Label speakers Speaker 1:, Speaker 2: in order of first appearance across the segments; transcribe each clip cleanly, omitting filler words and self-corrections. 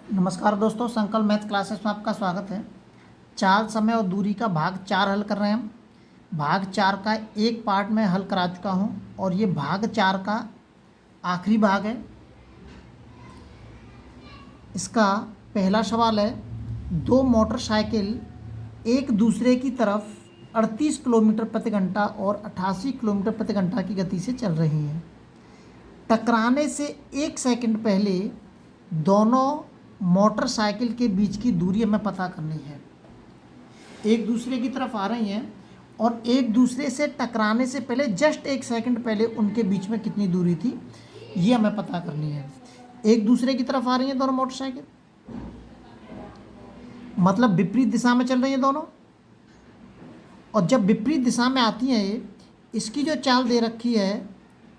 Speaker 1: नमस्कार दोस्तों, संकल्प मैथ क्लासेस में आपका स्वागत है। चाल, समय और दूरी का भाग 4 हल कर रहे हैं हम। भाग 4 का एक पार्ट मैं हल करा चुका हूं और ये भाग 4 का आखिरी भाग है। इसका पहला सवाल है, दो मोटरसाइकिल एक दूसरे की तरफ 38 किलोमीटर प्रति घंटा और 88 किलोमीटर प्रति घंटा की गति से चल रही हैं। टकराने से 1 सेकंड पहले दोनों मोटरसाइकिल के बीच की दूरी हमें पता करनी है। एक दूसरे की तरफ आ रही हैं और एक दूसरे से टकराने से पहले जस्ट 1 सेकंड पहले उनके बीच में कितनी दूरी थी, ये हमें पता करनी है। एक दूसरे की तरफ आ रही हैं दोनों मोटरसाइकिल, मतलब विपरीत दिशा में चल रही हैं दोनों। और जब विपरीत दिशा में आती हैं ये, इसकी जो चाल दे रखी है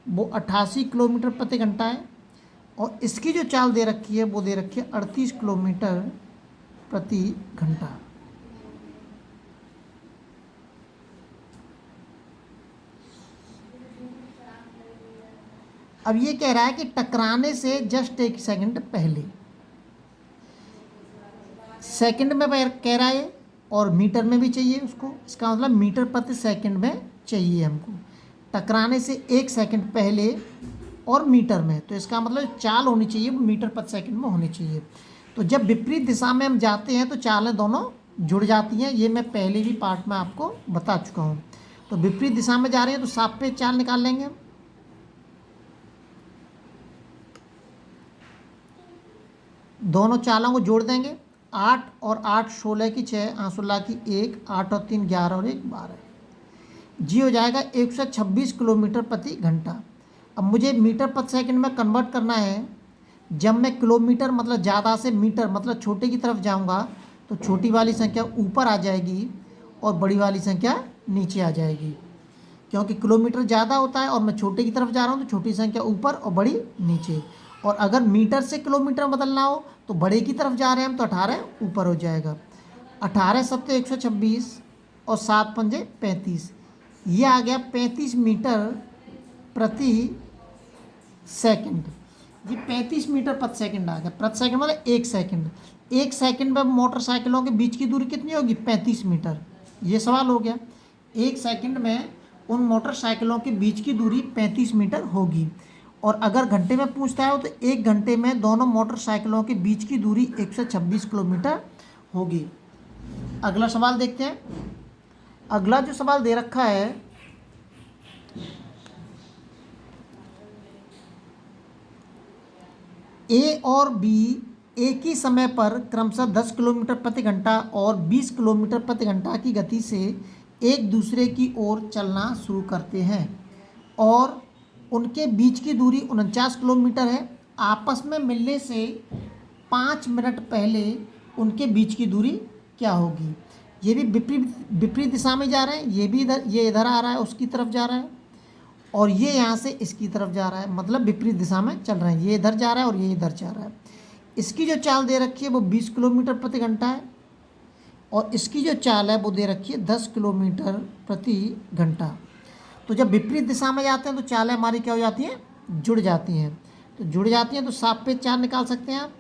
Speaker 1: वो 88 किलोमीटर प्रति घंटा है और इसकी जो चाल दे रखी है वो दे रखी है 38 किलोमीटर प्रति घंटा। अब ये कह रहा है कि टकराने से जस्ट 1 सेकंड पहले, सेकंड में कह रहा है और मीटर में भी चाहिए उसको। इसका मतलब मीटर प्रति सेकंड में चाहिए हमको, टकराने से 1 सेकंड पहले और मीटर में। तो इसका मतलब चाल होनी चाहिए वो मीटर प्रति सेकंड में होनी चाहिए। तो जब विपरीत दिशा में हम जाते हैं तो चालें दोनों जुड़ जाती हैं। ये मैं पहले भी पार्ट में आपको बता चुका हूँ। तो विपरीत दिशा में जा रही है तो सापेक्ष चाल निकाल लेंगे हम। दोनों चालों को जोड़ देंगे। 8 और 8 16 की 6, 8 16 की 1, 8 और 3 11 और 1 12। जी हो जाएगा 126 किलोमीटर प्रति घंटा। अब मुझे मीटर प्रति सेकंड में कन्वर्ट करना है। जब मैं किलोमीटर मतलब ज़्यादा से मीटर मतलब छोटे की तरफ जाऊंगा तो छोटी वाली संख्या ऊपर आ जाएगी और बड़ी वाली संख्या नीचे आ जाएगी, क्योंकि किलोमीटर ज़्यादा होता है और मैं छोटे की तरफ जा रहा हूँ तो छोटी संख्या ऊपर और बड़ी नीचे। और अगर मीटर से किलोमीटर बदलना हो तो बड़े की तरफ जा रहे हैं हम तो 18 ऊपर हो जाएगा। 18 सत्ते 126 और 7 पंजे 35, ये आ गया 35 मीटर प्रति सेकंड। ये 35 मीटर प्रति सेकंड आ गया। प्रति सेकंड मतलब 1 सेकंड। 1 सेकंड में मोटरसाइकिलों के बीच की दूरी कितनी होगी? 35 मीटर। ये सवाल हो गया। 1 सेकंड में उन मोटरसाइकिलों के बीच की दूरी 35 मीटर होगी। और अगर घंटे में पूछता है तो 1 घंटे में दोनों मोटरसाइकिलों के बीच की दूरी 126 किलोमीटर होगी। अगला सवाल देखते हैं। अगला जो सवाल दे रखा है, ए और बी एक ही समय पर क्रमशः 10 किलोमीटर प्रति घंटा और 20 किलोमीटर प्रति घंटा की गति से एक दूसरे की ओर चलना शुरू करते हैं और उनके बीच की दूरी 49 किलोमीटर है। आपस में मिलने से 5 मिनट पहले उनके बीच की दूरी क्या होगी? ये भी विपरीत दिशा में जा रहे हैं। ये भी इधर, ये इधर आ रहा है, उसकी तरफ जा रहा है और ये यहाँ से इसकी तरफ जा रहा है, मतलब विपरीत दिशा में चल रहे हैं। ये इधर जा रहा है और ये इधर जा रहा है। इसकी जो चाल दे रखी है वो 20 किलोमीटर प्रति घंटा है और इसकी जो चाल है वो दे रखी है 10 किलोमीटर प्रति घंटा। तो जब विपरीत दिशा में जाते हैं तो चालें हमारी क्या हो जाती हैं? जुड़ जाती हैं। तो जुड़ जाती हैं तो सापेक्ष चाल निकाल सकते हैं आप।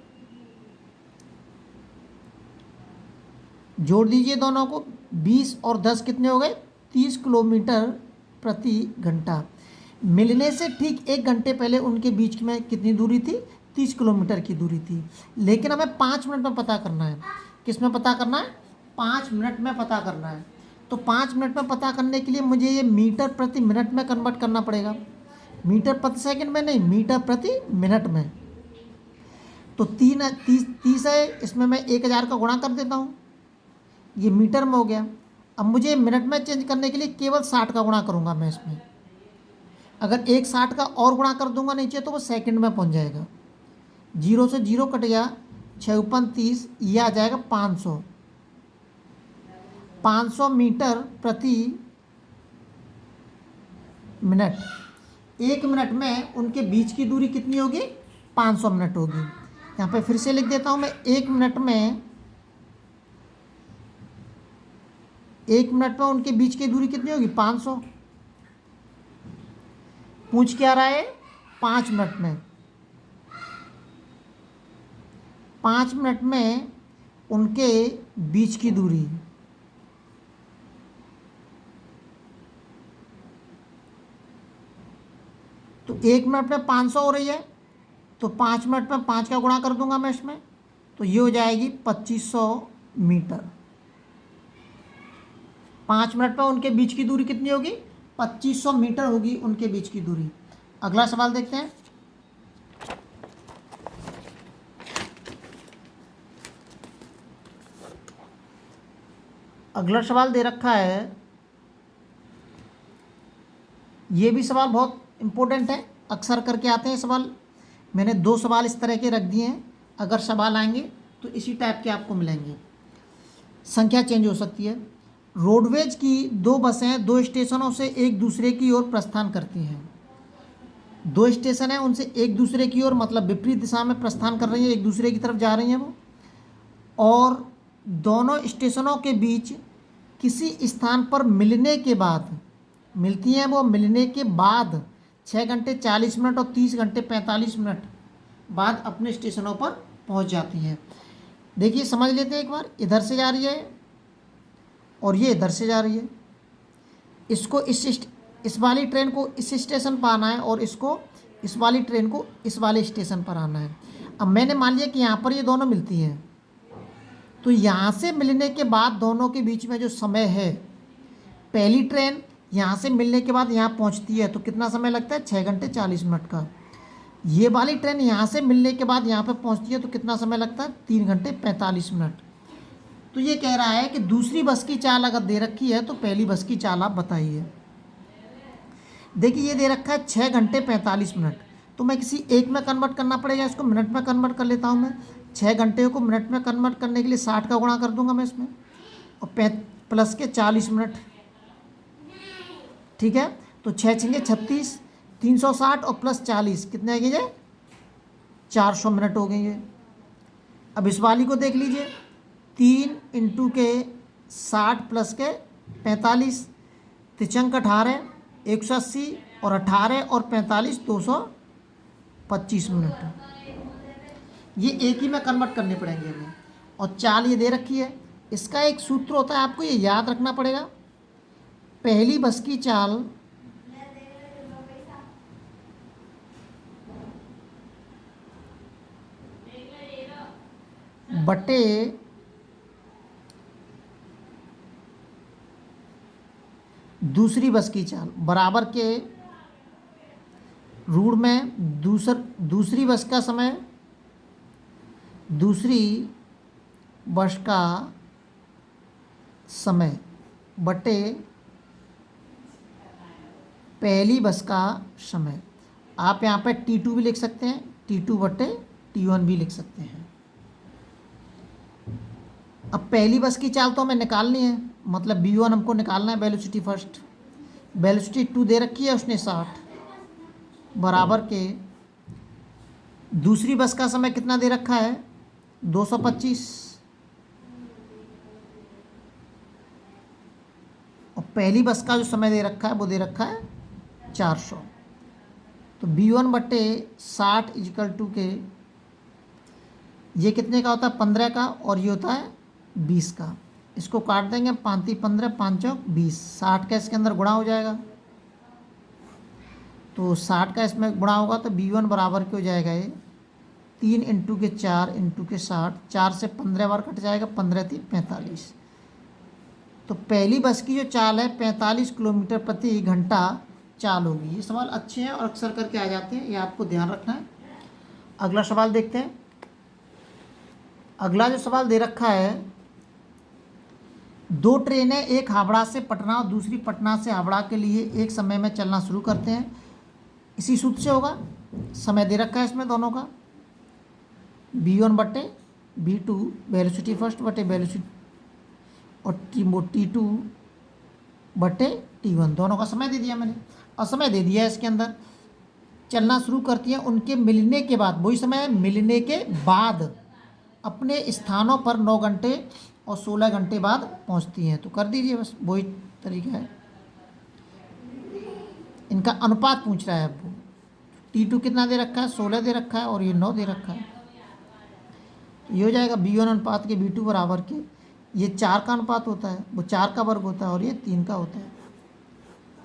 Speaker 1: जोड़ दीजिए दोनों को। 20 और 10 कितने हो गए? 30 किलोमीटर प्रति घंटा। मिलने से ठीक 1 घंटे पहले उनके बीच में कितनी दूरी थी? 30 किलोमीटर की दूरी थी। लेकिन हमें 5 मिनट में पता करना है। किस में पता करना है? 5 मिनट में पता करना है। तो 5 मिनट में पता करने के लिए मुझे ये मीटर प्रति मिनट में कन्वर्ट करना पड़ेगा। मीटर प्रति सेकंड में नहीं, मीटर प्रति मिनट में। तो 30 है, इसमें मैं 1000 का गुणा कर देता हूँ, ये मीटर में हो गया। अब मुझे मिनट में चेंज करने के लिए केवल 60 का गुणा करूँगा मैं इसमें। अगर 60 का और गुणा कर दूंगा नीचे तो वो सेकंड में पहुंच जाएगा। 0 से 0 कट गया, 6 × 30, ये आ जाएगा 500। 500 मीटर प्रति मिनट। 1 मिनट में उनके बीच की दूरी कितनी होगी? 500 मिनट होगी। यहाँ पे फिर से लिख देता हूँ मैं। 1 मिनट में उनके बीच की दूरी कितनी होगी? 500। पूछ क्या रहा है? 5 मिनट में। 5 मिनट में उनके बीच की दूरी, तो 1 मिनट में 500 हो रही है, तो 5 मिनट में 5 का गुणा कर दूंगा मैं इसमें, तो ये हो जाएगी 2500 मीटर। 5 मिनट में उनके बीच की दूरी कितनी होगी? 2500 मीटर होगी उनके बीच की दूरी। अगला सवाल देखते हैं। अगला सवाल दे रखा है, ये भी सवाल बहुत इंपॉर्टेंट है, अक्सर करके आते हैं सवाल। मैंने 2 सवाल इस तरह के रख दिए हैं, अगर सवाल आएंगे तो इसी टाइप के आपको मिलेंगे, संख्या चेंज हो सकती है। रोडवेज की 2 बसें 2 स्टेशनों से एक दूसरे की ओर प्रस्थान करती हैं। 2 स्टेशन हैं, उनसे एक दूसरे की ओर मतलब विपरीत दिशा में प्रस्थान कर रही हैं, एक दूसरे की तरफ जा रही हैं वो, और दोनों स्टेशनों के बीच किसी स्थान पर मिलने के बाद, मिलती हैं वो मिलने के बाद 6 घंटे 40 मिनट और 30 घंटे 45 मिनट बाद अपने स्टेशनों पर पहुंच जाती हैं। देखिए समझ लेते हैं एक बार, इधर से जा रही है और ये इधर से जा रही है। इसको इस वाली ट्रेन को इस स्टेशन पर आना है और इसको इस वाली ट्रेन को इस वाले स्टेशन पर आना है। अब मैंने मान लिया कि यहाँ पर ये दोनों मिलती हैं, तो यहाँ से मिलने के बाद दोनों के बीच में जो समय है, पहली ट्रेन यहाँ से मिलने के बाद यहाँ पहुँचती है तो कितना समय लगता है? 6 घंटे 40 मिनट का। ये वाली ट्रेन यहाँ से मिलने के बाद यहाँ पे पहुँचती है तो कितना समय लगता है? 3 घंटे 45 मिनट। तो ये कह रहा है कि दूसरी बस की चाल अगर दे रखी है तो पहली बस की चाल आप बताइए। देखिए ये दे रखा है 6 घंटे 45 मिनट, तो मैं किसी एक में कन्वर्ट करना पड़ेगा, इसको मिनट में कन्वर्ट कर लेता हूँ मैं। 6 घंटे को मिनट में कन्वर्ट करने के लिए 60 का गुणा कर दूंगा मैं इसमें, और प्लस के 40 मिनट, ठीक है। तो 6 छंगे 36, 360 और प्लस 40 कितने आ गए ये? 400 मिनट हो गए ये। अब इस वाली को देख लीजिए, 3 इंटू के 60 प्लस के 45, तिचंक 18, 180 और 18 और 45 225 मिनट। ये एक ही में कन्वर्ट करने पड़ेंगे हमें। और चाल ये दे रखी है, इसका एक सूत्र होता है, आपको ये याद रखना पड़ेगा। पहली बस की चाल बटे दूसरी बस की चाल बराबर के रूट में दूसरी बस का समय, दूसरी बस का समय बटे पहली बस का समय। आप यहाँ पे T2 भी लिख सकते हैं, T2 बटे T1 भी लिख सकते हैं। अब पहली बस की चाल तो हमें निकालनी है, मतलब B1 हमको निकालना है, वेलोसिटी फर्स्ट। वेलोसिटी 2 दे रखी है उसने 60, बराबर के दूसरी बस का समय कितना दे रखा है? 225, और पहली बस का जो समय दे रखा है वो दे रखा है 400। तो B1 बटे 60 इजिकल टू के, ये कितने का होता है? 15 का, और ये होता है 20 का। इसको काट देंगे, 5 15 5 20, 60 का इसके अंदर गुणा हो जाएगा, तो 60 का इसमें गुणा होगा तो B1 बराबर क्या हो जाएगा? ये 3 इंटू के 4 इंटू के 60, 4 से 15 बार कट जाएगा, 15 3 45। तो पहली बस की जो चाल है 45 किलोमीटर प्रति घंटा चाल होगी। ये सवाल अच्छे हैं और अक्सर करके आ जाते हैं, ये आपको ध्यान रखना है। अगला सवाल देखते हैं। अगला जो सवाल दे रखा है, 2 ट्रेनें, एक हावड़ा से पटना और दूसरी पटना से हावड़ा के लिए एक समय में चलना शुरू करते हैं। इसी सूत्र से होगा, समय दे रखा है इसमें दोनों का, B1 बटे B2, वेलोसिटी फर्स्ट बटे वेलोसिटी, और T2 बटे T1, दोनों का समय दे दिया मैंने, और समय दे दिया है इसके अंदर। चलना शुरू करती हैं उनके मिलने के बाद, वही समय है मिलने के बाद, अपने स्थानों पर 9 घंटे और 16 घंटे बाद पहुंचती हैं। तो कर दीजिए, बस वही तरीका है। इनका अनुपात पूछ रहा है अब वो। T2 कितना दे रखा है? 16 दे रखा है, और ये 9 दे रखा है। ये हो जाएगा B1 अनुपात के B2 बराबर के, ये 4 का अनुपात होता है, वो 4 का वर्ग होता है और ये 3 का होता है।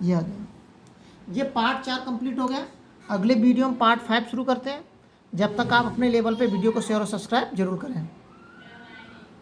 Speaker 1: ये आ गया। ये पार्ट 4 कंप्लीट हो गया। अगले वीडियो में पार्ट 5 शुरू करते हैं। जब तक आप अपने लेवल पे वीडियो को शेयर और सब्सक्राइब जरूर करें।